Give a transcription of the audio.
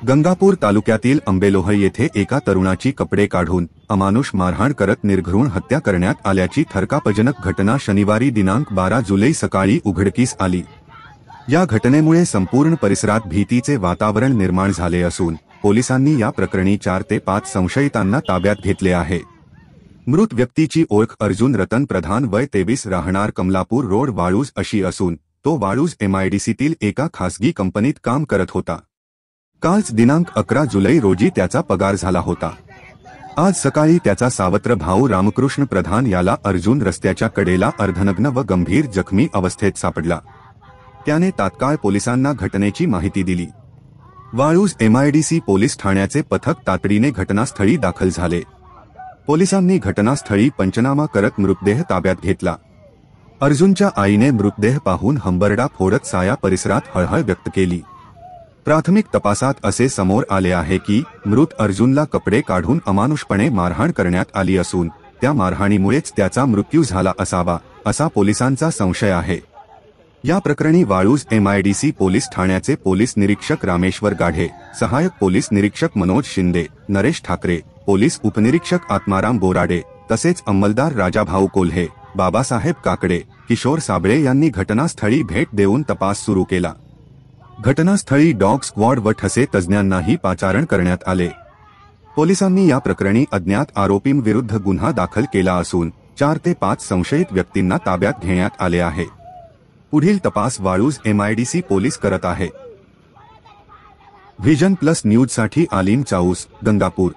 गंगापूर तालुक्यातील आंबेलोह येथे एका तरुणाची कपडे काढून अमानुष मारहाण करत निर्घृण हत्या करण्यात आल्याची थरकापजनक घटना शनिवारी दिनांक 12 जुलै सकाळी उघडकीस आली। या घटनेमुळे संपूर्ण परिसरात भीतीचे वातावरण निर्माण झाले असून पोलिसांनी या प्रकरणी 4 ते 5 संशयितांना ताब्यात घेतले आहे। मृत व्यक्तीची ओळख अर्जुन रतन प्रधान वय 23 राहणार कमलापूर रोड वाळूज अशी असून तो वाळूज MIDCतील एका खासगी कंपनीत काम करत होता। कालच दिनांक 11 जुलै रोजी त्याचा पगार झाला होता। आज सकाळी त्याचा सावत्र भाऊ रामकृष्ण प्रधान याला अर्जुन रस्त्याच्या कडेला अर्धनग्न व गंभीर जखमी अवस्थेत सापडला। त्याने तात्काळ पोलिसांना घटनेची माहिती दिली। वाळूज MIDC पोलीस ठाण्याचे पथक तातडीने घटनास्थळी दाखल झाले। पोलिसांनी घटनास्थळी पंचनामा करत मृतदेह ताब्यात घेतला। अर्जुनच्या आईने मृतदेह पाहून हंबरडा फोडत साया परिसरात हळहळ व्यक्त केली। प्राथमिक तपासात असे समोर आले आहे की मृत अर्जुनला कपडे काढून अमानुषपणे मारहाण करण्यात आली असून त्या मारहाणीमुळेच त्याचा मृत्यू झाला असावा असा पोलिसांचा संशय आहे। या प्रकरणी वाळूज MIDC पोलीस ठाण्याचे पोलीस निरीक्षक रामेश्वर गाढे, सहाय्यक पोलीस निरीक्षक मनोज शिंदे, नरेश ठाकरे, पोलीस उपनिरीक्षक आत्माराम बोराडे तसेच अंमलदार राजाभाऊ कोल्हे, बाबासाहेब काकडे, किशोर साबळे यांनी घटनास्थळी भेट देऊन तपास सुरू केला। घटनास्थळी डॉग स्क्वॉड व ठसे तज्ज्ञांनाही पाचारण करण्यात आले। पोलिसांनी या प्रकरणी अज्ञात आरोपींविरुद्ध गुन्हा दाखल केला असून 4 ते 5 संशयित व्यक्तींना ताब्यात घेण्यात आले आहे। पुढील तपास वाळूज MIDC पोलीस करत आहे। व्हिजन प्लस न्यूजसाठी आलीम चाऊस, गंगापूर।